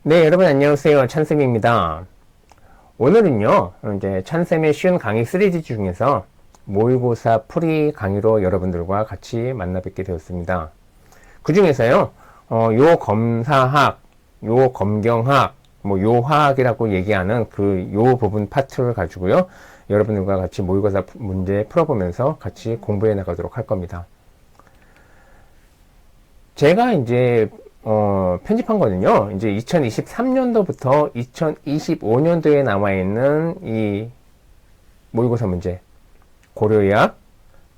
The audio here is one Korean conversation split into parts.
네, 여러분 안녕하세요. 찬쌤입니다. 오늘은요, 이제 찬쌤의 쉬운 강의 시리즈 중에서 모의고사 풀이 강의로 여러분들과 같이 만나 뵙게 되었습니다. 그 중에서요, 요 검사학, 요 검경학, 요 화학이라고 얘기하는 요 부분 파트를 가지고요, 여러분들과 같이 모의고사 문제 풀어보면서 같이 공부해 나가도록 할 겁니다. 제가 이제 편집한 거는요, 이제 2023년도부터 2025년도에 남아있는 이 모의고사 문제, 고려의학,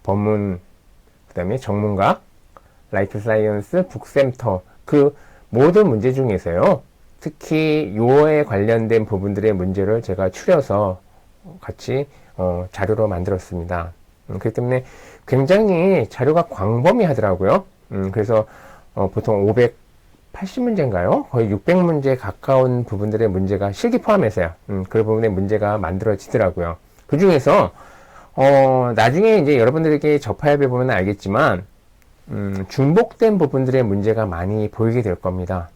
법문, 그 다음에 정문학, 라이프 사이언스, 북센터, 그 모든 문제 중에서요, 특히 요에 관련된 부분들의 문제를 제가 추려서 같이 자료로 만들었습니다. 그렇기 때문에 굉장히 자료가 광범위하더라고요. 그래서 보통 580문제인가요? 거의 600문제 가까운 부분들의 문제가 실기 포함해서요. 그 부분의 문제가 만들어지더라고요. 그 중에서 나중에 이제 여러분들에게 접하여 보면 알겠지만 중복된 부분들의 문제가 많이 보이게 될 겁니다.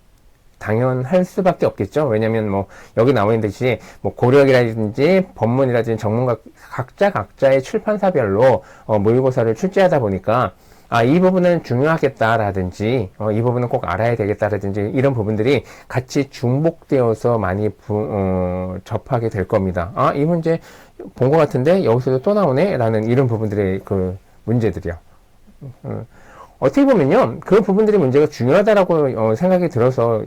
당연할 수밖에 없겠죠. 왜냐면 여기 나와 있는 듯이 고려학이라든지 법문이라든지 정문학 각자의 출판사별로 모의고사를 출제하다 보니까 이 부분은 중요하겠다라든지 이 부분은 꼭 알아야 되겠다라든지 이런 부분들이 같이 중복되어서 많이 접하게 될 겁니다. 이 문제 본 것 같은데 여기서도 또 나오네 라는 이런 부분들의 그 문제들이요. 어떻게 보면요, 그 부분들이 문제가 중요하다라고 생각이 들어서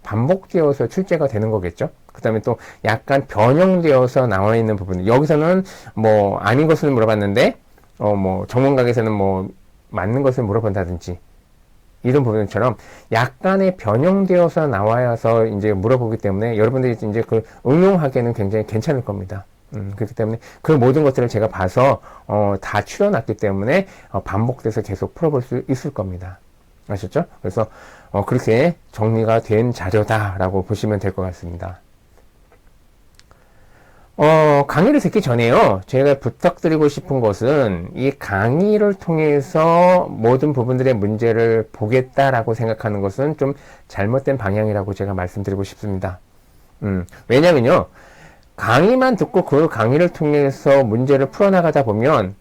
반복되어서 출제가 되는 거겠죠. 그 다음에 또 약간 변형되어서 나와 있는 부분, 여기서는 아닌 것을 물어봤는데 전문각에서는 맞는 것을 물어본다든지 이런 부분처럼 약간의 변형되어서 나와서 이제 물어보기 때문에 여러분들이 이제 그 응용하기에는 굉장히 괜찮을 겁니다. 그렇기 때문에 그 모든 것들을 제가 봐서 다 추려놨기 때문에 반복돼서 계속 풀어볼 수 있을 겁니다. 아셨죠? 그래서 그렇게 정리가 된 자료다라고 보시면 될 것 같습니다. 강의를 듣기 전에요, 제가 부탁드리고 싶은 것은 이 강의를 통해서 모든 부분들의 문제를 보겠다라고 생각하는 것은 좀 잘못된 방향이라고 제가 말씀드리고 싶습니다. 왜냐면요, 강의만 듣고 그 강의를 통해서 문제를 풀어나가다 보면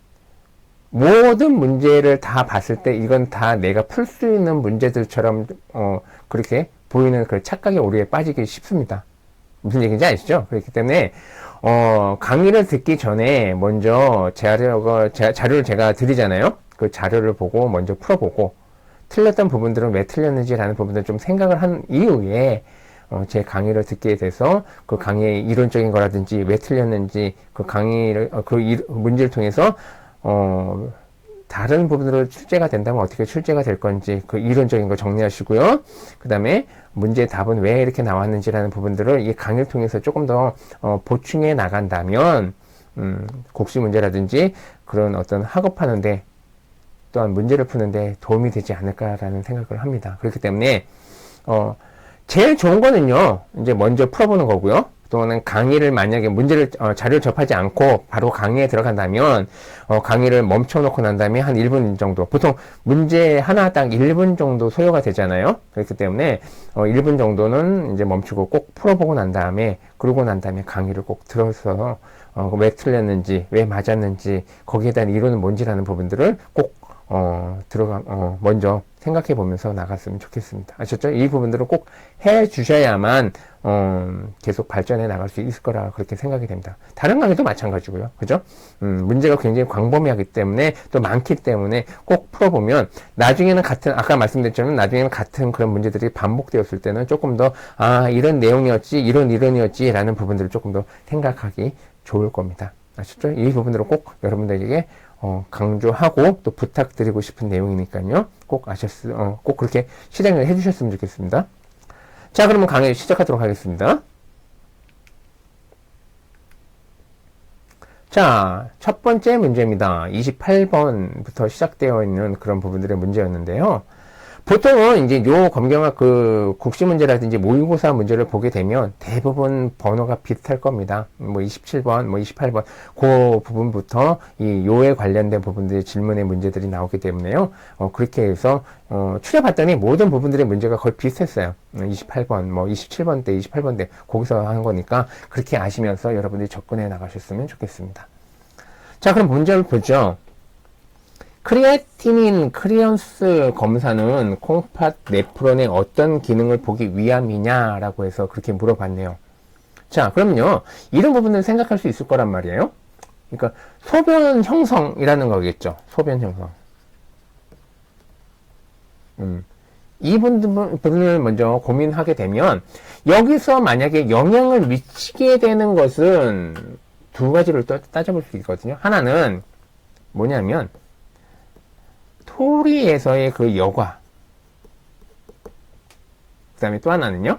모든 문제를 다 봤을 때 이건 다 내가 풀 수 있는 문제들처럼 그렇게 보이는 그 착각의 오류에 빠지기 쉽습니다. 무슨 얘기인지 아시죠? 그렇기 때문에 강의를 듣기 전에 먼저 자료를 제가 드리잖아요. 그 자료를 보고 먼저 풀어보고 틀렸던 부분들은 왜 틀렸는지라는 부분들을 좀 생각을 한 이후에 제 강의를 듣게 돼서 그 강의의 이론적인 거라든지 왜 틀렸는지 그 강의를 문제를 통해서 다른 부분으로 출제가 된다면 어떻게 출제가 될 건지 그 이론적인 거 정리하시고요. 그 다음에 문제의 답은 왜 이렇게 나왔는지라는 부분들을 이 강의를 통해서 조금 더 보충해 나간다면 곡식 문제라든지 그런 어떤 학업하는데 또한 문제를 푸는데 도움이 되지 않을까라는 생각을 합니다. 그렇기 때문에 제일 좋은 거는요, 이제 먼저 풀어보는 거고요. 또는 강의를 만약에 자료를 접하지 않고 바로 강의에 들어간다면, 강의를 멈춰놓고 난 다음에 한 1분 정도, 보통 문제 하나당 1분 정도 소요가 되잖아요. 그렇기 때문에, 1분 정도는 이제 멈추고 꼭 풀어보고 난 다음에, 그러고 난 다음에 강의를 꼭 들어서, 왜 틀렸는지, 왜 맞았는지, 거기에 대한 이론은 뭔지라는 부분들을 꼭 먼저 생각해 보면서 나갔으면 좋겠습니다. 아셨죠? 이 부분들을 꼭 해 주셔야만, 계속 발전해 나갈 수 있을 거라 그렇게 생각이 됩니다. 다른 강의도 마찬가지고요. 그죠? 문제가 굉장히 광범위하기 때문에, 또 많기 때문에 꼭 풀어보면, 나중에는 아까 말씀드렸지만, 나중에는 같은 그런 문제들이 반복되었을 때는 조금 더, 이런 내용이었지, 이런 이론이었지, 라는 부분들을 조금 더 생각하기 좋을 겁니다. 아셨죠? 이 부분들을 꼭 여러분들에게 강조하고 또 부탁드리고 싶은 내용이니까요. 꼭 그렇게 실행을 해주셨으면 좋겠습니다. 자, 그러면 강의 시작하도록 하겠습니다. 자, 첫 번째 문제입니다. 28번부터 시작되어 있는 그런 부분들의 문제였는데요. 보통은 이제 요 검경학 그 국시 문제라든지 모의고사 문제를 보게 되면 대부분 번호가 비슷할 겁니다. 뭐 27번, 뭐 28번, 그 부분부터 이 요에 관련된 부분들의 질문의 문제들이 나오기 때문에요. 그렇게 해서, 추려봤더니 모든 부분들의 문제가 거의 비슷했어요. 28번, 뭐 27번대, 28번대, 거기서 한 거니까 그렇게 아시면서 여러분들이 접근해 나가셨으면 좋겠습니다. 자, 그럼 문제를 보죠. 크리아티닌 클리어런스 검사는 콩팥 네프론의 어떤 기능을 보기 위함이냐라고 해서 그렇게 물어봤네요. 자, 그럼요. 이런 부분을 생각할 수 있을 거란 말이에요. 그러니까 소변 형성이라는 거겠죠. 소변 형성. 이 부분을 먼저 고민하게 되면 여기서 만약에 영향을 미치게 되는 것은 두 가지를 또 따져볼 수 있거든요. 하나는 뭐냐면 토리에서의 그 여과, 그 다음에 또 하나는요,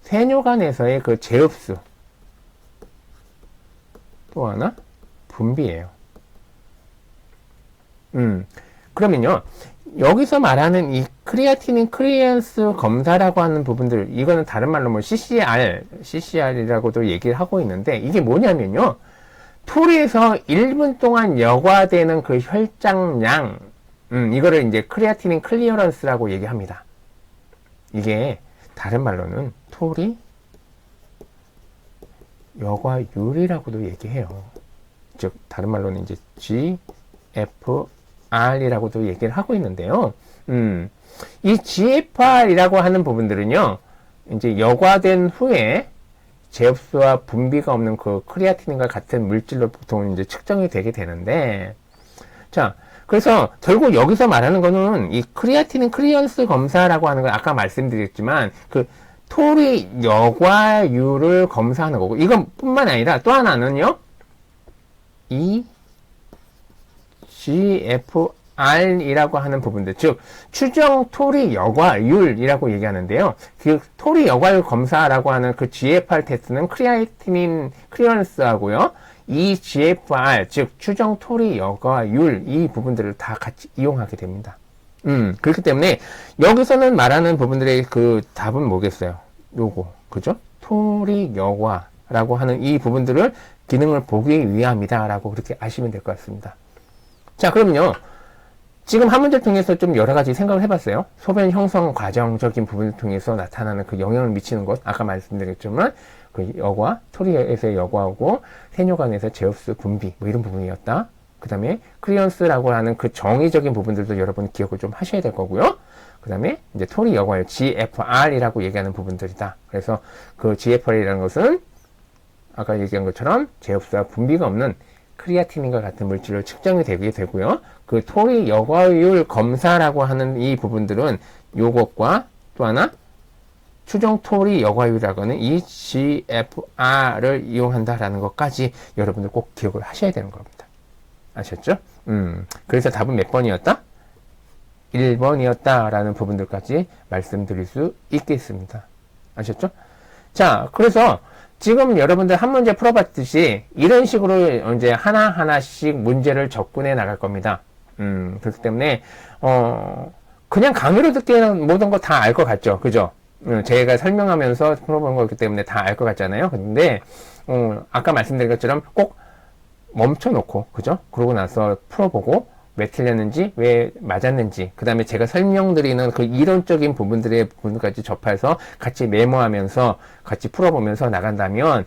세뇨관에서의 그 제흡수, 또 하나, 분비예요. 그러면요, 여기서 말하는 이 크리아티닌 클리어런스 검사라고 하는 부분들, 이거는 다른 말로 뭐 CCR이라고도 얘기를 하고 있는데, 이게 뭐냐면요, 토리에서 1분 동안 여과되는 그 혈장량, 이거를 이제 크리아티닌 클리어런스라고 얘기합니다. 이게 다른 말로는 토리 여과율이라고도 얘기해요. 즉 다른 말로는 이제 GFR이라고도 얘기를 하고 있는데요. 이 GFR이라고 하는 부분들은요, 이제 여과된 후에 제흡수와 분비가 없는 그 크리아티닌과 같은 물질로 보통 이제 측정이 되게 되는데, 자, 그래서 결국 여기서 말하는 거는 이 크리아티닌 클리어런스 검사라고 하는 건 아까 말씀드렸지만 그 토리 여과율을 검사하는 거고, 이건 뿐만 아니라 또 하나는요, 이 GFR이라고 하는 부분들, 즉 추정 토리 여과율이라고 얘기하는데요. 그 토리 여과율 검사라고 하는 그 GFR 테스트는 크리아티닌 클리어런스하고요, 이 GFR, 즉 추정 토리 여과율, 이 부분들을 다 같이 이용하게 됩니다. 그렇기 때문에 여기서는 말하는 부분들의 그 답은 뭐겠어요? 요거, 그죠? 토리 여과라고 하는 이 부분들을 기능을 보기 위함이다라고 그렇게 아시면 될 것 같습니다. 자, 그럼요. 지금 한 문제를 통해서 좀 여러 가지 생각을 해봤어요. 소변 형성 과정적인 부분을 통해서 나타나는 그 영향을 미치는 것, 아까 말씀드렸지만 그 여과, 토리에서의 여과하고 세뇨관에서 제흡수 분비, 뭐 이런 부분이었다. 그 다음에 클리어런스라고 하는 그 정의적인 부분들도 여러분 기억을 좀 하셔야 될 거고요. 그 다음에 이제 토리 여과율 GFR이라고 얘기하는 부분들이다. 그래서 그 GFR이라는 것은 아까 얘기한 것처럼 제흡수와 분비가 없는 크리아티닌과 같은 물질로 측정이 되게 되고요. 그 토리 여과율 검사라고 하는 이 부분들은 요것과 또 하나 추정 토리 여과율이라고 하는 이 GFR을 이용한다라는 것까지 여러분들 꼭 기억을 하셔야 되는 겁니다. 아셨죠? 그래서 답은 몇 번이었다? 1번이었다 라는 부분들까지 말씀드릴 수 있겠습니다. 아셨죠? 자, 그래서 지금 여러분들 한 문제 풀어봤듯이 이런 식으로 이제 하나하나씩 문제를 접근해 나갈 겁니다. 그렇기 때문에, 그냥 강의로 듣기에는 모든 거 다 알 것 같죠? 그죠? 제가 설명하면서 풀어본 거기 때문에 다 알 것 같잖아요. 근데, 아까 말씀드린 것처럼 꼭 멈춰놓고, 그죠? 그러고 나서 풀어보고, 왜 틀렸는지, 왜 맞았는지, 그 다음에 제가 설명드리는 그 이론적인 부분까지 접해서 같이 메모하면서 같이 풀어보면서 나간다면,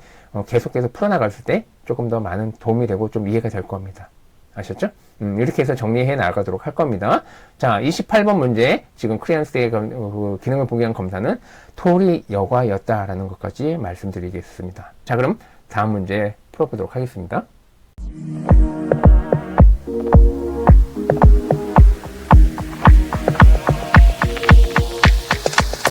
계속해서 풀어나갔을 때 조금 더 많은 도움이 되고 좀 이해가 될 겁니다. 아셨죠? 이렇게 해서 정리해 나가도록 할 겁니다. 자, 28번 문제, 지금 크리안스의 기능을 보기 위한 검사는 토리 여과였다라는 것까지 말씀드리겠습니다. 자, 그럼 다음 문제 풀어보도록 하겠습니다.